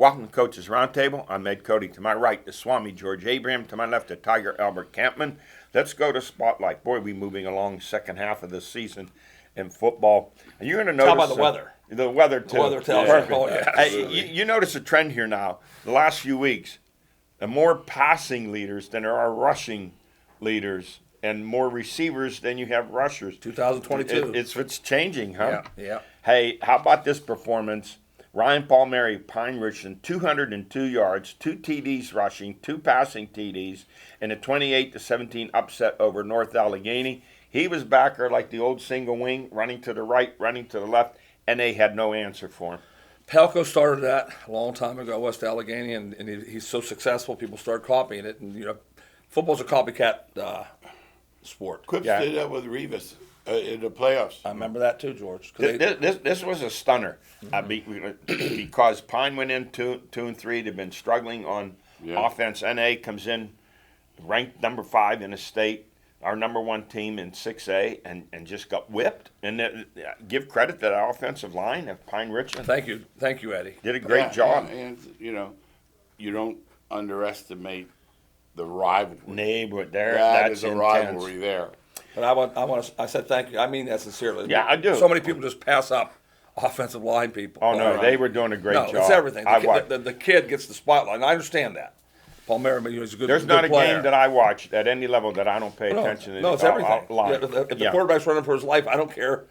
Welcome to Coach's Roundtable. I'm Ed Codi. To my right, the Swami George Abraham. To my left, the Tiger Albert Campman. Let's go to Spotlight. Boy, we're moving along second half of the season in football. And you're going to notice... How about the weather? The weather, too. The weather tells Perfect. you. Oh, yeah. Hey, you notice a trend here now. The last few weeks, the more passing leaders than there are rushing leaders, and more receivers than you have rushers. 2022. It's changing, huh? Yeah. Hey, how about this performance? Ryan Palmieri, Pine Richland, 202 yards, 2 TDs rushing, 2 passing TDs, and a 28-17 upset over North Allegheny. He was backer like the old single wing, running to the right, running to the left, and they had no answer for him. Pelco started that a long time ago, West Allegheny, and he's so successful, people start copying it. And, football's a copycat sport. Quips did that with Rivas in the playoffs. I remember that too, George. This was a stunner because Pine went in 2-3. They've been struggling on offense. NA comes in ranked number 5 in the state, our number 1 team in 6A, and just got whipped. And give credit to the offensive line of Pine Richland. Thank you, Eddie. Did a great job. And you don't underestimate the rivalry. Neighborhood That's a intense. rivalry there. But I said thank you. I mean that sincerely. Yeah, I do. So many people just pass up offensive line people. Oh, no, they were doing a great job. It's everything. The kid gets the spotlight, and I understand that. Palmieri, he's a good player. There's not a game that I watch at any level that I don't pay attention to. No, it's everything. If the Yeah. quarterback's running for his life, I don't care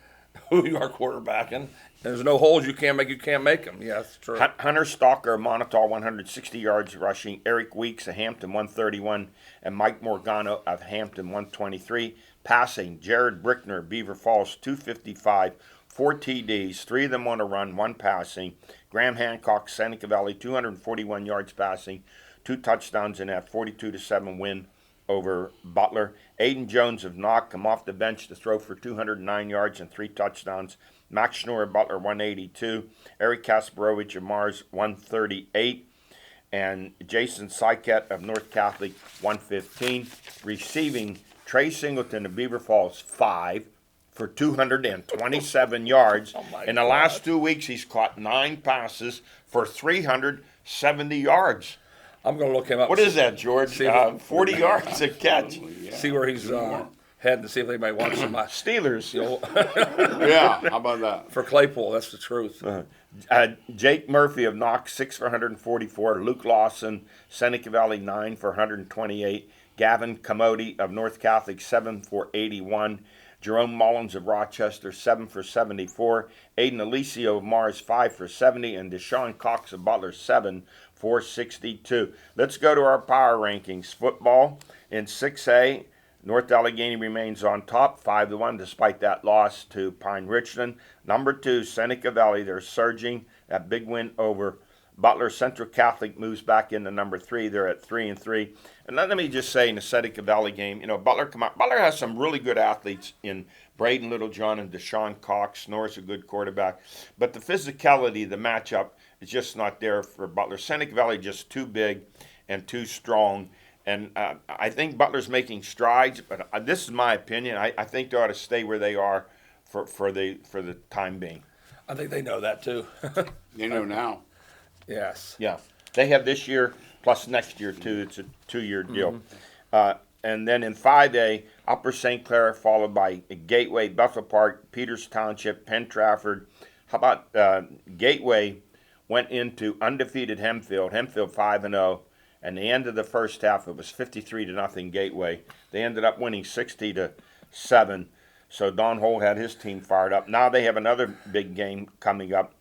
who you are quarterbacking. There's no holes you can't make them. Yeah, that's true. Hunter Stalker of Montauk, 160 yards rushing. Eric Weeks of Hampton, 131. And Mike Morgano of Hampton, 123. Passing, Jared Brickner of Beaver Falls, 255. 4 TDs, 3 of them on a run, 1 passing. Graham Hancock, Seneca Valley, 241 yards passing. 2 touchdowns in that 42-7 win over Butler. Aiden Jones of Knock come off the bench to throw for 209 yards and 3 touchdowns. Max Schnorr of Butler, 182. Eric Kasparovich of Mars, 138. And Jason Sykett of North Catholic, 115. Receiving, Trey Singleton of Beaver Falls, 5 for 227 yards. In the last 2 weeks, he's caught 9 passes for 370 yards. I'm going to look him up. What is that, George? 40 yards a catch. See where he's heading to see if anybody wants some Steelers. Yeah, how about that? For Claypool, that's the truth. Jake Murphy of Knox, 6 for 144. Luke Lawson, Seneca Valley, 9 for 128. Gavin Comodi of North Catholic, 7 for 81. Jerome Mullins of Rochester, 7 for 74. Aiden Alicio of Mars, 5 for 70. And Deshaun Cox of Butler, 7 for 62. Let's go to our power rankings. Football in 6A, North Allegheny remains on top, 5-1, despite that loss to Pine Richland. Number 2, Seneca Valley, they're surging. That big win over Butler. Central Catholic moves back into number 3. They're at 3-3. And let me just say in the Seneca Valley game, Butler has some really good athletes in Braden Littlejohn and Deshaun Cox. Norris a good quarterback. But the physicality, the matchup, is just not there for Butler. Seneca Valley just too big and too strong. And I think Butler's making strides, but this is my opinion. I think they ought to stay where they are for the time being. I think they know that too. They know now. Yes. Yeah. They have this year plus next year, too. It's a 2-year deal. And then in 5A, Upper St. Clair, followed by Gateway, Bethel Park, Peters Township, Penn Trafford. How about Gateway went into undefeated Hempfield 5-0. And the end of the first half, it was 53-0 Gateway. They ended up winning 60-7. So Don Holt had his team fired up. Now they have another big game coming up,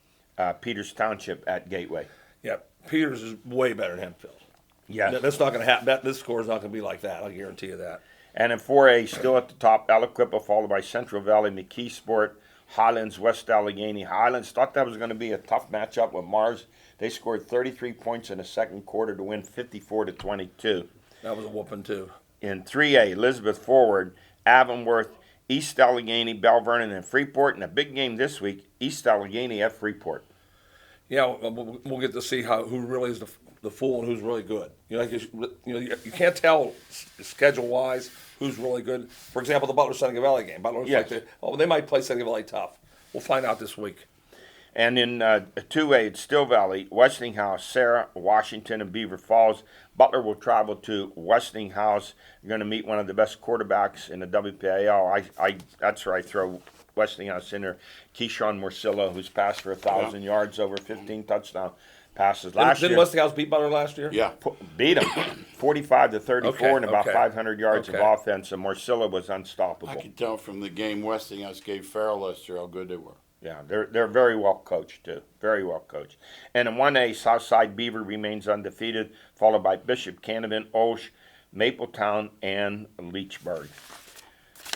Peters Township at Gateway. Yep. Peters is way better than Hempfield. Yeah. That's not going to happen. This score is not going to be like that. I guarantee you that. And in 4A, still at the top, Aliquippa, followed by Central Valley, McKeesport, Highlands, West Allegheny. Highlands thought that was going to be a tough matchup with Mars. They scored 33 points in the second quarter to win 54-22. That was a whooping, too. In 3A, Elizabeth Forward, Avonworth, East Allegheny, Bell Vernon, and Freeport. And a big game this week, East Allegheny at Freeport. Yeah, we'll get to see who really is the fool and who's really good. You can't tell schedule-wise who's really good. For example, the Butler-Seneca Valley game. Butler looks like they might play Seneca Valley tough. We'll find out this week. And in 2A, it's Still Valley, Westinghouse, Sarah, Washington, and Beaver Falls. Butler will travel to Westinghouse. You're going to meet one of the best quarterbacks in the WPIL. That's where I throw Westinghouse in there. Keyshawn Morcillo, who's passed for 1,000 yards, over 15 touchdown passes last year. Didn't Westinghouse beat Butler last year? Yeah. Beat him 45-34 and about okay. 500 yards of Okay. offense, and Morcillo was unstoppable. I could tell from the game Westinghouse gave Farrell last year how good they were. Yeah, they're very well coached too. Very well coached. And in 1A, Southside Beaver remains undefeated, followed by Bishop, Canevin, Olsh, Mapletown, and Leechburg.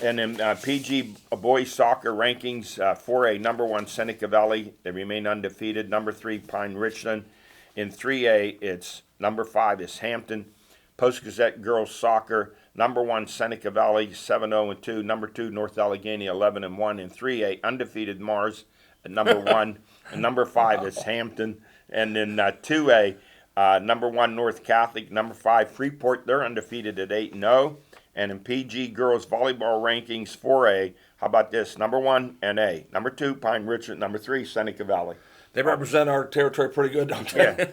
And in PG boys soccer rankings, 4A, number 1, Seneca Valley. They remain undefeated. Number 3, Pine Richland. In 3A, it's number 5 is Hampton. Post-Gazette girls soccer, number 1, Seneca Valley, 7-0-2. Number 2, North Allegheny, 11-1. In 3A, undefeated Mars at number 1. And number 5 is Hampton. And in 2A, number 1, North Catholic. Number 5, Freeport. They're undefeated at 8-0. And in PG girls volleyball rankings, 4A, how about this? Number 1, NA. Number 2, Pine Richland. Number 3, Seneca Valley. They represent our territory pretty good, don't they? Yeah.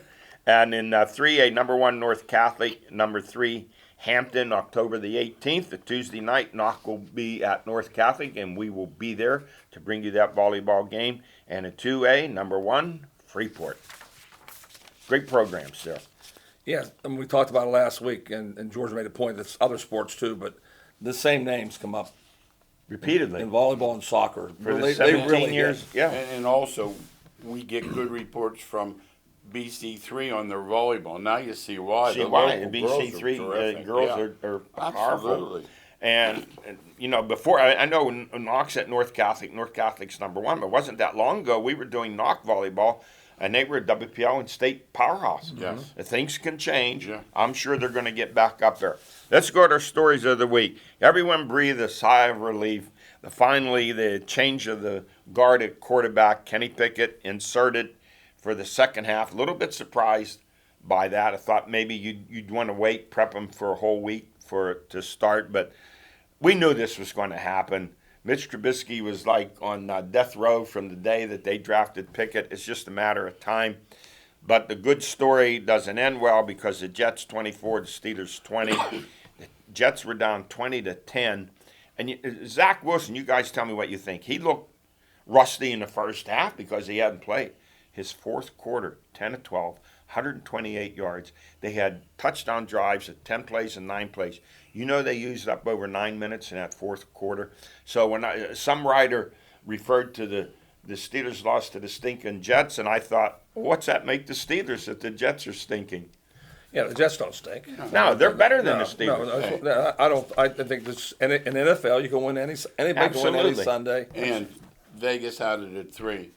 And in 3A, number 1, North Catholic. Number 3, Hampton, October the 18th, a Tuesday night. Knock will be at North Catholic, and we will be there to bring you that volleyball game. And in 2A, number 1, Freeport. Great programs there. Yeah, and we talked about it last week, and George made a point that's other sports too, but the same names come up Repeatedly. in volleyball and soccer. For the They 17 really years. hit. Yeah. And also, we get good reports from BC3 on their volleyball. Now you see why. See The why? local BC3 girls are terrific. girls Yeah. are powerful. Absolutely. And you know, before I know Knox at North Catholic's number 1, but it wasn't that long ago we were doing Knock volleyball, and they were a WPL and state powerhouse. Yes. Things can change. Yeah. I'm sure they're going to get back up there. Let's go to our stories of the week. Everyone breathed a sigh of relief. Finally, the change of the guard at quarterback, Kenny Pickett, inserted for the second half. A little bit surprised by that. I thought maybe you'd want to wait, prep him for a whole week for it to start, but we knew this was going to happen. Mitch Trubisky was like on death row from the day that they drafted Pickett. It's just a matter of time. But the good story doesn't end well because the Jets 24, the Steelers 20. The Jets were down 20-10. And Zach Wilson, you guys tell me what you think. He looked rusty in the first half because he hadn't played. His fourth quarter, 10-12, 128 yards. They had touchdown drives at 10 plays and 9 plays. You know they used up over 9 minutes in that fourth quarter. So when some writer referred to the Steelers lost to the stinking Jets, and I thought, well, what's that make the Steelers that the Jets are stinking? Yeah, the Jets don't stink. No, they're better than the Steelers. No, I don't. I think this in NFL you can win anybody can win any Absolutely. Sunday. And Vegas had it at 3.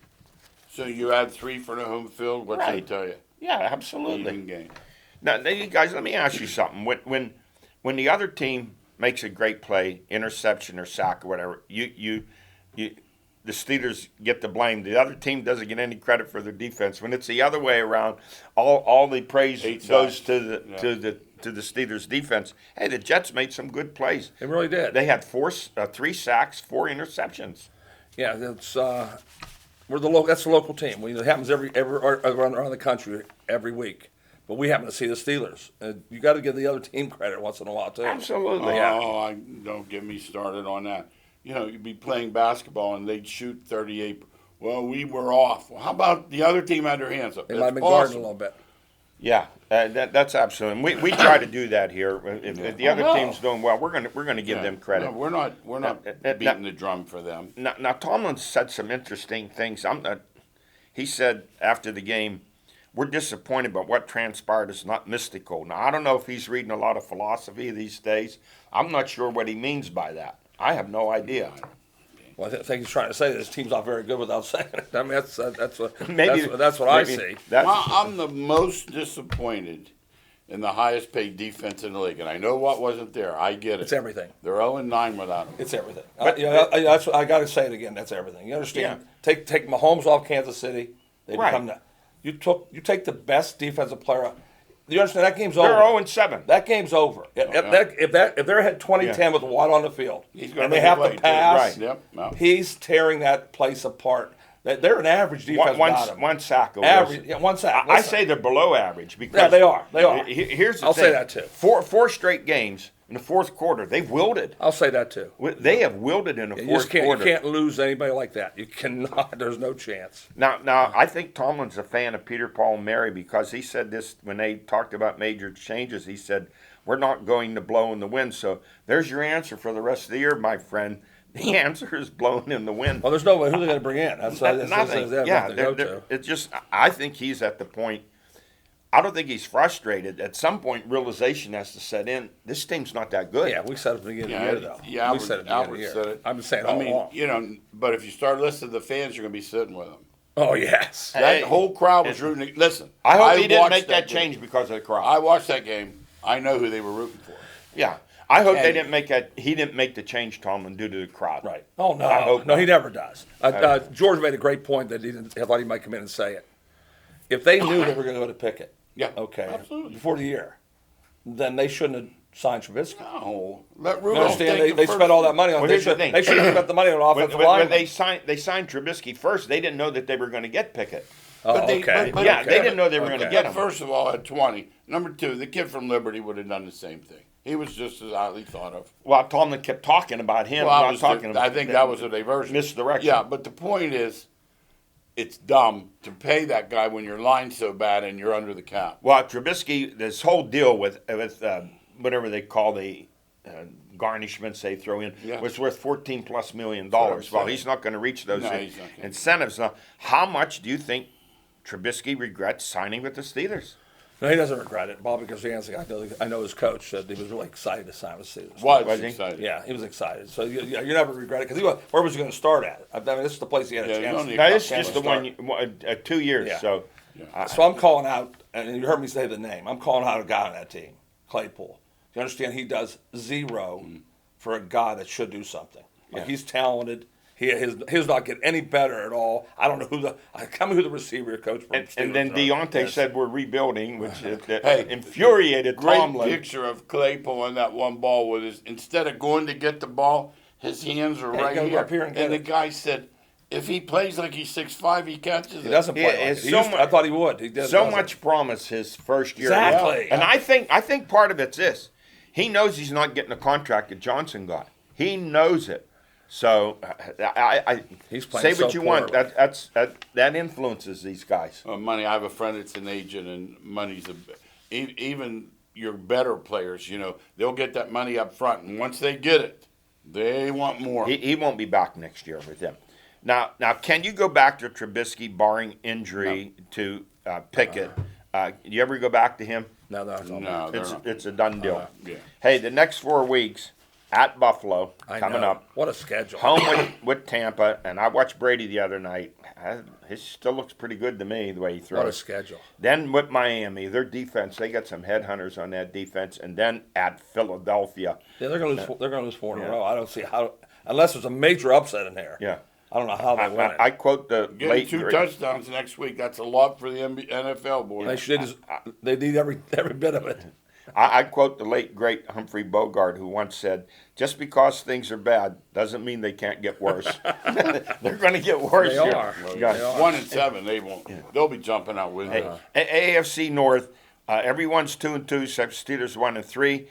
So you add 3 for the home field. What's Right. that tell you? Yeah, absolutely. Even game. Now, you guys, let me ask you something. When the other team makes a great play, interception or sack or whatever, the Steelers get the blame. The other team doesn't get any credit for their defense. When it's the other way around, all the praise 8 goes sacks. to the Steelers defense. Hey, the Jets made some good plays. They really did. They had 3 sacks, 4 interceptions. Yeah, that's that's the local team. It happens every around the country every week. But we happen to see the Steelers. You got to give the other team credit once in a while too. Absolutely. Oh, don't get me started on that. You know, you'd be playing basketball and they'd shoot 38. Well, we were off. Well, how about the other team had their hands up? They might have been That's guarding awesome. a little bit. Yeah, that's absolutely. We try to do that here. If the other I know. team's doing well, we're gonna give them credit. No, we're not beating the drum for them. Now Tomlin said some interesting things. He said after the game, we're disappointed, but what transpired is not mystical. Now I don't know if he's reading a lot of philosophy these days. I'm not sure what he means by that. I have no idea. Well, I think he's trying to say this team's not very good without saying it. I mean, that's what Maybe that's what I maybe see. That's, Well, I'm the most disappointed in the highest paid defense in the league, and I know what wasn't there. I get it. It's everything. They're 0-9 without him. It's everything. But- That's what I got to say it again. That's everything. You understand? Yeah. Take Mahomes off Kansas City. They Right. become that. You take the best defensive player. You understand that game's over. they're 0-7. That game's over. If they're at 2010 with Watt on the field He's gonna and they make a have play, to too. pass, Right. Yep. No. he's tearing that place apart. They're an average defense. One sack. Average, yeah, one sack. I say they're below average because Yeah, they are. They are. Here's the I'll thing. say that too. Four straight games in the fourth quarter, they've wilted. I'll say that too. They have wilted in the You fourth just can't. quarter. You can't lose anybody like that. You cannot. There's no chance. Now, I think Tomlin's a fan of Peter, Paul, and Mary because he said this when they talked about major changes. He said, "We're not going to blow in the wind." So there's your answer for the rest of the year, my friend. The answer is blowing in the wind. Well, there's no way. Who are they going to bring in? That's Nothing. they have Yeah, nothing to go to. it's just. I think he's at the point. I don't think he's frustrated. At some point, realization has to set in. This team's not that good. Yeah, we said it at the beginning of the year, though. Yeah, we said it at the beginning of the year. I've been saying it all along. But if you start listening to the fans, you're going to be sitting with them. Oh, yes. That whole crowd was rooting. Listen, I hope he didn't watched make that game. change because of the crowd. I watched that game. I know who they were rooting for. Yeah. I hope they And- didn't make that. He didn't make the change, Tomlin, due to the crowd. Right. Oh, no. I hope No, not. he never does. George made a great point that I thought he might come in and say it. If they knew they were going to go to Pickett, Yeah, okay, absolutely. before the year, then they shouldn't have signed Trubisky. No, let You Rudolph understand? take They the spent all that first- money on. Well, They here's the should thing. have spent the money on When, offensive when line. they signed Trubisky first, they didn't know that they were going to get Pickett. Oh, But they- okay. but- Yeah, okay. they didn't know they were going to Okay. get But him. first of all, at 20. Number two, the kid from Liberty would have done the same thing. He was just as highly thought of. Well, Tomlin kept talking about him. Well, not talking about I think that was a diversion. misdirection. Yeah, but the point is, it's dumb to pay that guy when your line's so bad and you're under the cap. Well, Trubisky, this whole deal with whatever they call the garnishments they throw in Yeah. was worth $14+ million. what I'm Well, saying. he's not going to reach those No, he's not gonna. incentives. Now, how much do you think Trubisky regrets signing with the Steelers? No, he doesn't regret it, Bob, because I know his coach said he was really excited to sign with Steelers. Was he? excited. Yeah, he was excited. So you never regret it because where was he going to start at? I mean, this is the place he had a Yeah, you chance. don't need- Now, this is Can't just the start. 2 years. Yeah. So, So I'm calling out, and you heard me say the name. I'm calling out a guy on that team, Claypool. You understand? He does zero for a guy that should do something. Like he's talented. His not get any better at all. I don't know who the receiver coach. From and then Steelers are. Deontay Yes. said we're rebuilding, which Hey, infuriated Great Tomlin. picture of Claypool on that one ball with his, instead of going to get the ball, his hands are Yeah, right go here. up here and get the it. guy said, if he plays like he's 6'5", he catches He it. doesn't play Yeah, like it. it's He so used to- I much- thought he would. He does, So doesn't. much promise his first year. Exactly. And I think part of it's this. He knows he's not getting the contract that Johnson got. He knows it. So I He's playing say what so you want. poorly. That influences these guys. Money. I have a friend that's an agent, and money's even your better players. They'll get that money up front, and once they get it, they want more. He won't be back next year with them. Now, can you go back to Trubisky, barring injury, to Pickett? You ever go back to him? No. No, they're not. It's a done deal. Yeah. Hey, the next 4 weeks at Buffalo I coming know. up. What a schedule. Home with Tampa, and I watched Brady the other night. He still looks pretty good to me the way he throws. What a schedule. Then with Miami, their defense, they got some headhunters on that defense, and then at Philadelphia. Yeah, they're going to lose 4 in a row. I don't see how, unless there's a major upset in there. Yeah. I don't know how they win it. I quote the Getting late 2 great- touchdowns next week, that's a lot for the NFL boys. They need every bit of it. I quote the late great Humphrey Bogart, who once said, "Just because things are bad doesn't mean they can't get worse." They're going to get worse. They here. are. Guys. They are. 1-7, they won't. They'll be jumping out with it. AFC North, everyone's 2-2 except Steelers 1-3.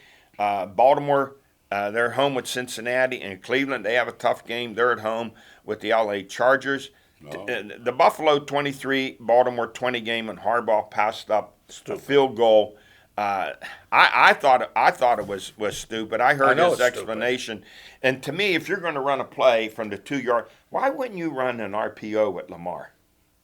Baltimore, they're home with Cincinnati, and Cleveland. They have a tough game. They're at home with the LA Chargers. The Buffalo 23, Baltimore 20 game, and Harbaugh passed up a field goal. I thought it was stupid. I heard know his it's explanation, and to me, if you're going to run a play from the 2-yard, why wouldn't you run an RPO with Lamar?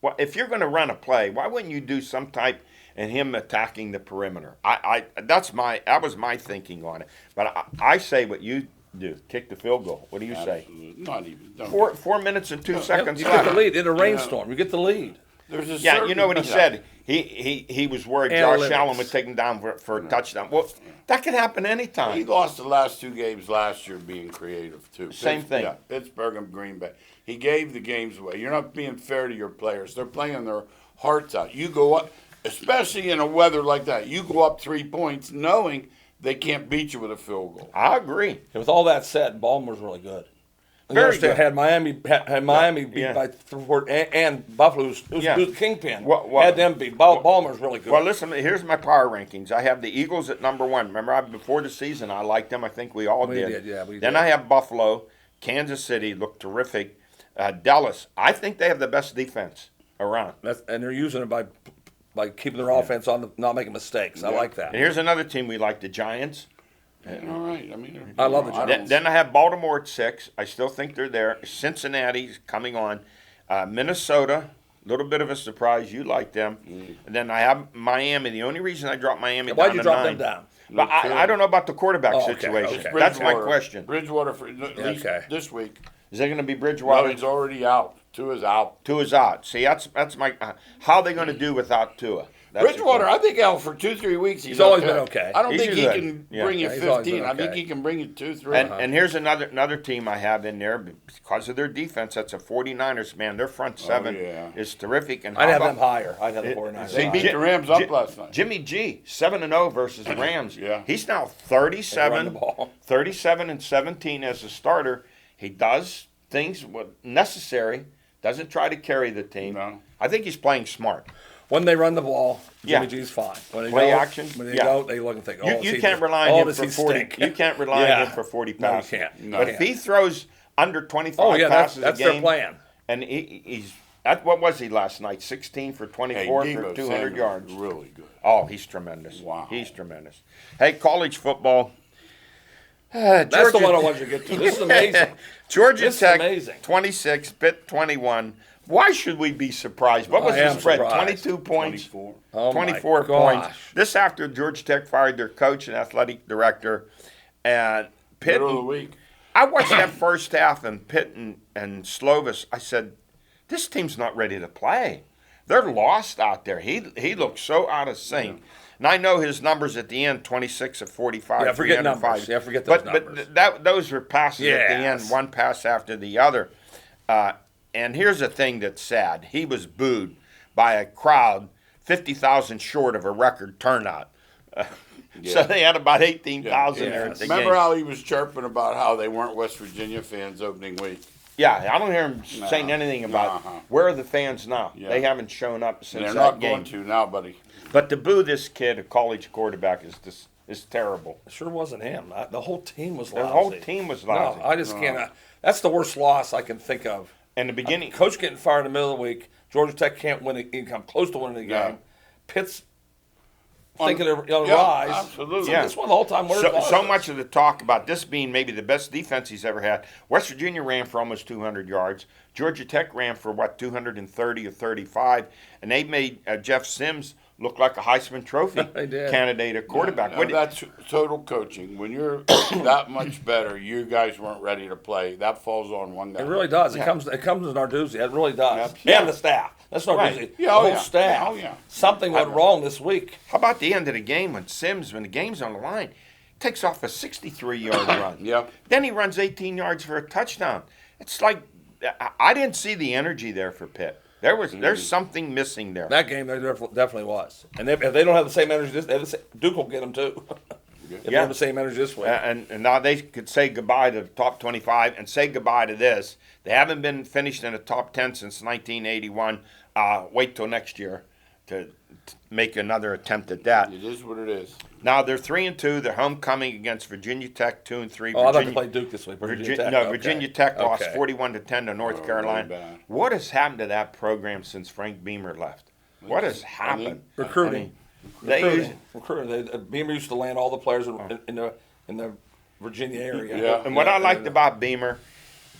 Well, if you're going to run a play, why wouldn't you do some type and him attacking the perimeter? That was my thinking on it. But I say what you do: kick the field goal. What do you say? Absolutely. Not even. Don't. 4 minutes and 2 seconds You get the left. lead in a rainstorm. You get the lead. There's a Yeah, you certain- know what he said. He was worried Josh Analytics. Allen would take him down for a touchdown. Well, that could happen He anytime. lost the last 2 games last year being creative, too. Same thing. Yeah, Pittsburgh and Green Bay. He gave the games away. You're not being fair to your players. They're playing their hearts out. You go up, especially in a weather like that, you go up 3 points knowing they can't beat you with a field goal. I agree. And with all that said, Baltimore's really good. You Very understand, good. had Miami beat Yeah. by 4, and Buffalo, who's Yeah. the kingpin, Well, had them beat. Ballmer's really good. Well, listen, here's my power rankings. I have the Eagles at number 1. Remember, before the season, I liked them. I think we all We did. did, yeah, we Then did. I have Buffalo, Kansas City, looked terrific. Dallas, I think they have the best defense around. And they're using it by keeping their offense on, not making mistakes. I like that. And here's another team we like, the Giants. All right. I mean, I love the don't- Giants. Then I have Baltimore at 6. I still think they're there. Cincinnati's coming on. Minnesota, a little bit of a surprise. You like them. And then I have Miami. The only reason I dropped Miami Why'd down you to drop 9. them down? But I don't know about the quarterback Oh, okay, situation. okay. That's my Bridgewater. question. Bridgewater for at least Okay. this week. Is it going to be No, Bridgewater? he's already out. Tua's out. Tua's out. See, that's my. How are they going to do without Tua? That's the Bridgewater, question. I think out for 2-3 weeks. He's always okay. been okay. I don't He's think he good. can Yeah. bring you Yeah, he's always 15. been I think okay. he can bring you 2-3. And here's another team I have in there because of their defense. That's the 49ers, man. Their front seven yeah. is terrific. And I'd how have about- them higher. I'd have the 49ers They higher. beat the Rams up last night. Jimmy G, 7-0 versus the Rams. Yeah. He's now Run 37, the ball. 37 and 17 as a starter. He does things necessary. Doesn't try to carry the team. No. I think he's playing smart. When they run the ball, Jimmy Yeah. G's fine. When they Play go, action? When they Yeah. go, they look and think, oh, You can't rely on him does for he 40. stink? You can't rely Yeah. on him for 40 No, you passes. can't. No. But if he throws under 25 Oh, yeah, that's passes a their game, plan. and he's what was he last night? 16 for Hey, 24 for Deebo 200 Samuel's yards. really good. Oh, he's tremendous. Wow. He's tremendous. Hey, college football. That's the one I wanted you to get to. This is amazing. Georgia This is Tech, amazing. 26, Pitt 21. Why should we be surprised? What was I the am spread? surprised. 22 points? 24. Oh, my 24 points. gosh. This after Georgia Tech fired their coach and athletic director. And Pitt, Middle of the week. I watched that first half, and Pitt and Slovis, I said, this team's not ready to play. They're lost out there. He looks so out of sync. And I know his numbers at the end, 26 of 45. Yeah, forget 305. numbers. Yeah, forget those numbers. But those were passes at the end, Yes. one pass after the other. And here's the thing that's sad. He was booed by a crowd 50,000 short of a record turnout. So they had about 18,000 there at the Remember game. how he was chirping about how they weren't West Virginia fans opening week? Yeah, I don't hear him saying anything about Uh-huh. where are the fans now. Yeah. They haven't shown up since They're that not game. going to now, buddy. But to boo this kid, a college quarterback, is terrible. It sure wasn't him. The whole team was The lousy. whole team was lousy. No, I just can't. That's the worst loss I can think of. In the beginning, Coach getting fired in the middle of the week. Georgia Tech can't win. It come close to winning the Yeah. game. Pitt's thinking they're on the Yeah, rise. absolutely. So Yeah. this one the whole time. so much of the talk about this being maybe the best defense he's ever had. West Virginia ran for almost 200 yards. Georgia Tech ran for 230 or 35, and they made Jeff Sims look like a Heisman Trophy They did. candidate at quarterback. No, What do- that's total coaching. When you're that much better, you guys weren't ready to play. That falls on one guy. It really does. It comes. It comes as Narduzzi. It really does. Yeah. And the staff. That's Narduzzi. Right. The Yeah, oh, whole yeah. staff. Oh, yeah. Something went wrong this week. How about the end of the game when Sims, when the game's on the line, takes off a 63-yard run? Yeah. Then he runs 18 yards for a touchdown. It's like I didn't see the energy there for Pitt. There's something missing there. That game there definitely was. And if they don't have the same energy, Duke will get them too. If they Yeah. have the same energy this week. And now they could say goodbye to the top 25 and say goodbye to this. They haven't been finished in the top 10 since 1981. Wait till next year to make another attempt at that. It is what it is. Now they're 3-2. They're homecoming against Virginia Tech, 2-3. Oh, I'd like to play Duke this week. Virginia Tech. No, Okay. Virginia Tech lost Okay. 41-10 to North Oh, Carolina. really bad. What has happened to that program since Frank Beamer left? What has happened? Recruiting. They use, Recruiting. Beamer used to land all the players in the Virginia area. Yeah. and what I liked about Beamer,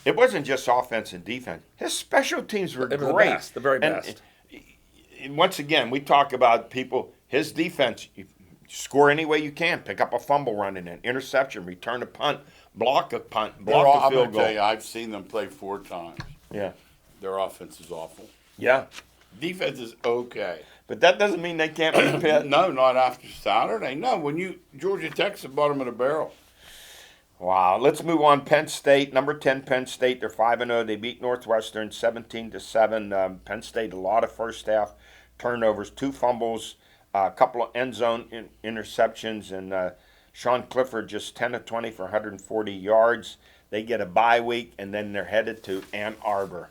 it wasn't just offense and defense. His special teams were They were the great. best, the very And, best. once again, we talk about people. His defense, you score any way you can. Pick up a fumble running an interception, return a punt, block a punt, block a I'm field going to tell you, goal. I've seen them play 4 times. Yeah, Their offense is awful. yeah. Defense is okay. But that doesn't mean they can't beat Pitt. No, not after Saturday. No, when Georgia Tech's the bottom of the barrel. Wow. Let's move on. Penn State, number 10, Penn State. They're 5-0. They beat Northwestern 17-7. Penn State, a lot of first half turnovers, 2 fumbles, a couple of end zone interceptions, and Sean Clifford just 10 of 20 for 140 yards. They get a bye week, and then they're headed to Ann Arbor.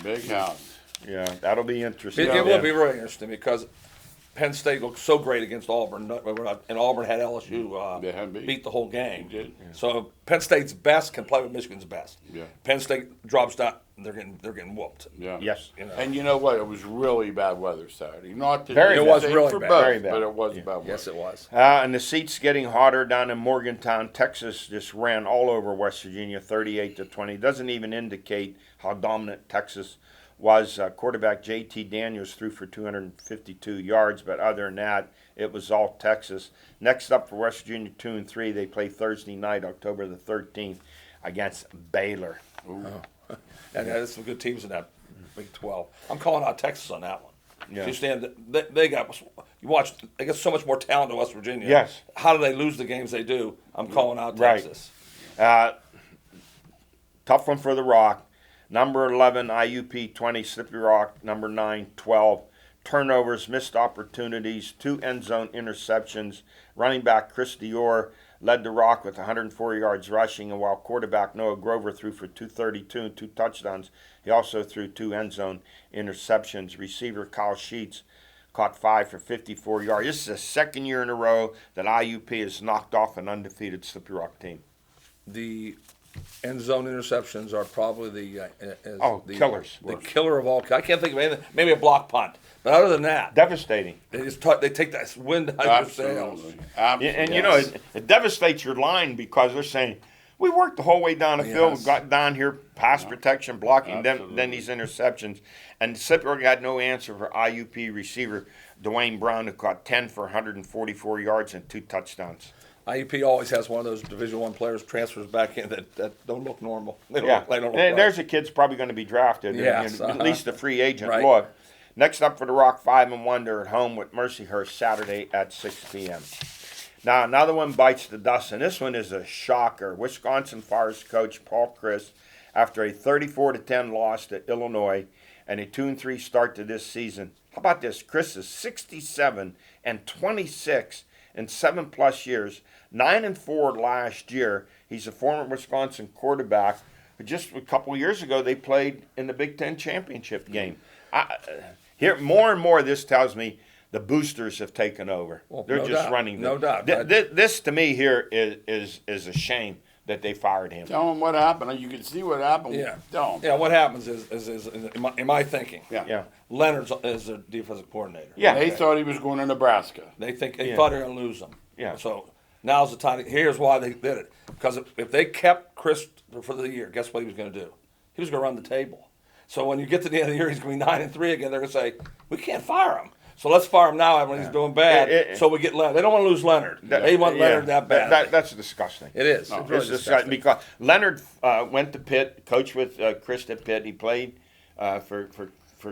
Big house. Yeah, that'll be interesting. It will be really interesting because Penn State looked so great against Auburn, and Auburn had LSU They had beat the whole game. They did. So Penn State's best can play with Michigan's best. Yeah. Penn State drops down, they're getting whooped. Yeah. Yes. You know. And you know what? It was really bad weather Saturday. Not that Very it's bad. the It was same really for bad. both, Very bad. but it was Yeah. bad weather. Yes, it was. And the seats getting hotter down in Morgantown, Texas. Just ran all over West Virginia, 38-20. Doesn't even indicate how dominant Texas was. Quarterback J.T. Daniels threw for 252 yards, but other than that, it was all Texas. Next up for West Virginia 2 and 3, they play Thursday night, October the 13th, against Baylor. And there's some good teams in that Big 12. I'm calling out Texas on that one. Yeah. You understand that they got they got so much more talent than West Virginia. Yes. How do they lose the games they do? I'm calling out Right. Texas. Tough one for the Rock. Number 11, IUP 20, Slippery Rock. Number 9, 12. Turnovers, missed opportunities, 2 end zone interceptions. Running back Chris Dior led the Rock with 104 yards rushing, and while quarterback Noah Grover threw for 232 and 2 touchdowns, he also threw 2 end zone interceptions. Receiver Kyle Sheets caught 5 for 54 yards. This is the second year in a row that IUP has knocked off an undefeated Slippery Rock team. The end zone interceptions are probably the killers. The killer of all. I can't think of anything. Maybe a block punt, but other than that, Devastating. they take that wind out of your sails. Absolutely. And you know, it devastates your line because they're saying, we worked the whole way down the field, Yes. got down here, pass protection, blocking, then Absolutely. these interceptions. And Slippery had no answer for IUP receiver Dwayne Brown, who caught 10 for 144 yards and 2 touchdowns. IUP always has one of those Division I players transfers back in that don't look normal. They don't Yeah, look, they don't look and right. there's a kid's probably going to be drafted. Yes, At least the free agent Right. look. Next up for the Rock, 5-1. They're at home with Mercyhurst Saturday at 6 p.m. Now another one bites the dust, and this one is a shocker. Wisconsin fires coach Paul Chris after a 34-10 loss to Illinois and a 2-3 start to this season. How about this? Chris is 67-26 in 7+ years. 9-4 last year. He's a former Wisconsin quarterback. But just a couple of years ago, they played in the Big Ten championship game. Here, more and more, this tells me the boosters have taken over. Well, They're no just doubt. running. No doubt. This to me here is a shame that they fired him. Tell them what happened. You can see what happened. Yeah. Tell them. Yeah, what happens is in my thinking, Yeah. Leonard is their defensive coordinator. Yeah. They thought he was going to Nebraska. They think they Yeah. thought they were going to lose him. Yeah. So now's the time. Here's why they did it. Because if they kept Chris for the year, guess what he was going to do? He was going to run the table. So when you get to the end of the year, he's going to be 9-3 again. They're going to say, we can't fire him. So let's fire him now when he's doing bad. So we get Leonard. They don't want to lose Leonard. They want Leonard that bad. That's disgusting. It is. No, It's really It's disgusting because Leonard went to Pitt, coached with Chris at Pitt. He played for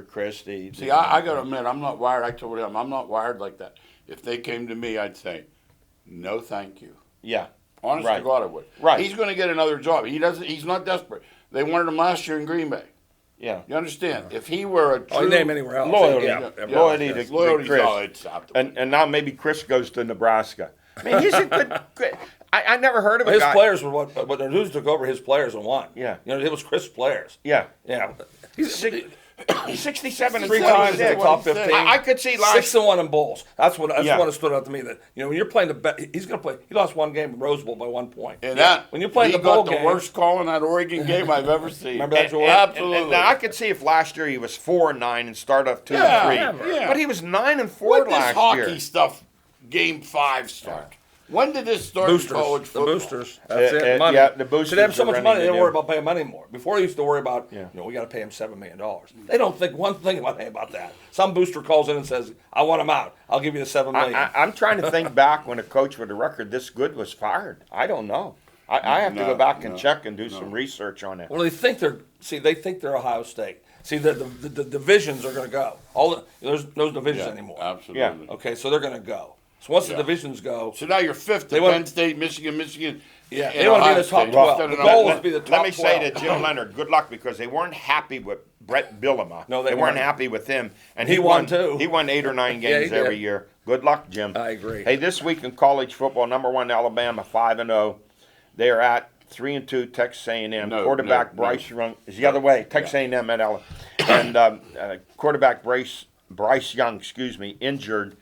Chris. See, I got to admit, I'm not wired. I told him, I'm not wired like that. If they came to me, I'd say, no, thank you. Yeah. Honest Right. to God, I would. Right. He's going to get another job. He's not desperate. They wanted him last year in Green Bay. Yeah. You understand? If he were a true Oh, you name anywhere else. Loyalty. Yeah. Loyalty Yes. to loyalty, Chris. it's out the And now maybe Chris goes to Nebraska. I mean, he's a good. I never heard of a His guy. players were what the news took over his players and won. Yeah. You know, it was Chris' players. Yeah. Yeah. He's 67 and 3 times in the 26. top 15. I could see last. 6-1 in bowls. That's what Yeah. stood out to me. That when you're playing he's going to play. He lost one game in Rose Bowl by 1 point. And that when you're playing he the bowl got game, the worst call in that Oregon game I've ever seen. Remember that, George? Absolutely. And now I could see if last year he was 4-9 and started off 2-3. yeah. But he was 9-4 When did this last hockey year. stuff, Game 5 start? When did this start boosters, in college the football? boosters. That's it. Uh, Money. yeah, the boosters So they have so are much running money, they the don't worry deal. about paying money anymore. Before they used to worry about, we got to pay him $7 million. They don't think one thing about that. Some booster calls in and says, "I want him out. I'll give you the $7 million." I'm trying to think back when a coach with a record this good was fired. I don't know. I have to go back and check and do some research on it. Well, they think they're Ohio State. See, the divisions are going to go. There's no divisions anymore. Absolutely. Yeah. Okay, so they're going to go. So once the Yeah. divisions go, So now you're fifth They to want- Penn State, Michigan. Yeah, and they wanna be in Ohio the top State. 12. Instead The of goal not- is to be the top Let me say 12. to Jim Leonard, good luck, because they weren't happy with Brett Bielema. No, they weren't weren't. happy with him, and He won, too. He won 8 or 9 Yeah, games he every did. year. Good luck, Jim. I agree. Hey, this week in college football, number 1 Alabama 5-0. They are at 3-2 Texas A&M. No, Quarterback no, Bryce no. Young is the other way. Texas A&M at Ella, and quarterback Bryce Young, injured.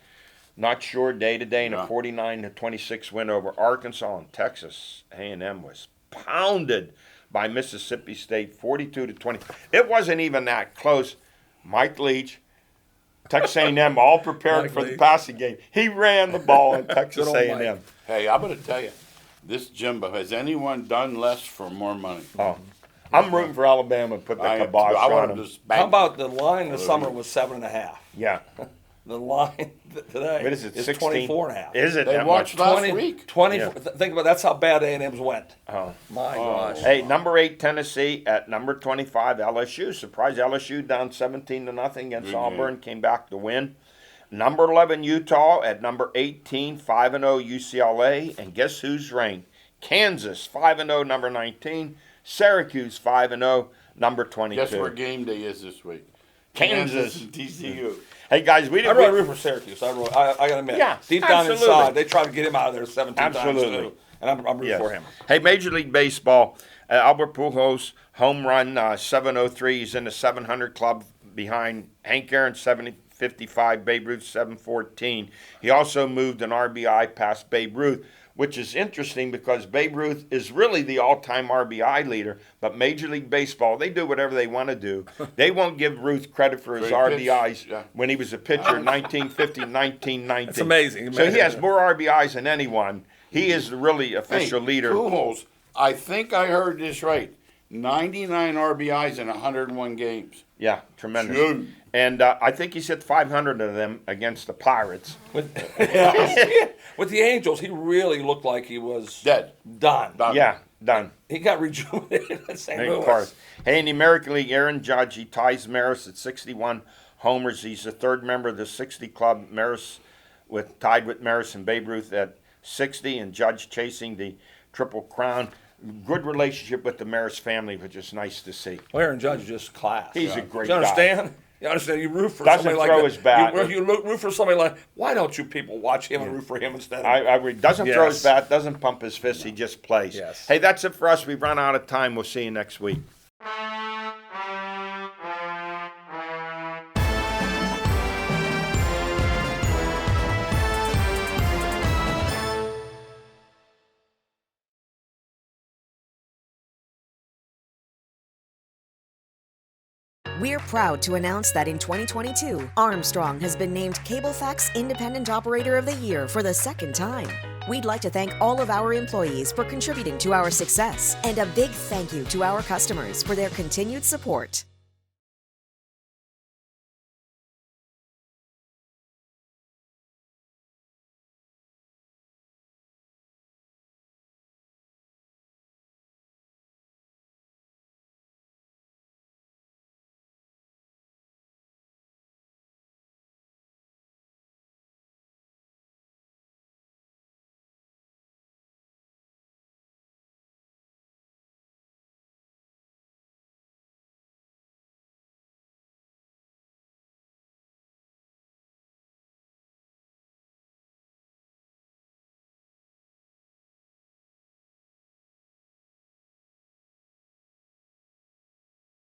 Not sure day to day in a Yeah. 49-26 win over Arkansas, and Texas A&M was pounded by Mississippi State 42-20. It wasn't even that close. Mike Leach, Texas A&M, all prepared Mike for the Leach. passing game. He ran the ball in Texas Good old Mike. A&M. Hey, I'm going to tell you, this Jimbo, has anyone done less for more money? Oh, I'm rooting for Alabama to put the kibosh I on want them. to just How about the line this summer was 7.5? Yeah. The line today What is it? is 16? 24.5. Is it? They that watched much? last week. 20. Yeah. Think about that's how bad A&M's went. Oh. My gosh. Hey, number 8 Tennessee at number 25 LSU. Surprise LSU down 17-0 against Auburn. Came back to win. Number 11 Utah at number 18 5-0 UCLA. And guess who's ranked? Kansas 5-0 number 19. Syracuse 5-0 number 22. Guess where game day is this week? Kansas. and TCU. Hey guys, we I didn't really root for Syracuse. I got to admit. Yeah, Deep down absolutely. inside, they tried to get him out of there 17 Absolutely. times too. And I'm rooting Yes. for him. Hey, Major League Baseball, Albert Pujols, home run 703. He's in the 700 club behind Hank Aaron, 755, Babe Ruth, 714. He also moved an RBI past Babe Ruth, which is interesting because Babe Ruth is really the all-time RBI leader, but Major League Baseball, they do whatever they want to do. They won't give Ruth credit for his Great pitch. RBIs Yeah. when he was a pitcher in 1950, 1919. It's amazing. So he has more RBIs than anyone. He is the really official Hey, leader. Pujols, I think I heard this right. 99 RBIs in 101 games. Yeah, tremendous. Shoot. And I think he's hit 500 of them against the Pirates. With the Angels, he really looked like he was Dead. done. Done. Yeah, done. He got rejuvenated at St. Of Louis. course. Hey, in the American League, Aaron Judge, he ties Maris at 61 homers. He's the third member of the 60 club. Maris tied with Maris and Babe Ruth at 60, and Judge chasing the Triple Crown. Good relationship with the Maris family, which is nice to see. Well, Aaron Judge is just class. He's a great Do you guy. understand? You understand? You root for Doesn't somebody like throw that. his bat. You root for somebody like. Why don't you people watch him and root for him instead of? Doesn't throw his Yes. bat, doesn't pump his fist, he just plays. Yes. Hey, that's it for us. We've run out of time. We'll see you next week. We're proud to announce that in 2022, Armstrong has been named Cablefax Independent Operator of the Year for the second time. We'd like to thank all of our employees for contributing to our success, and a big thank you to our customers for their continued support.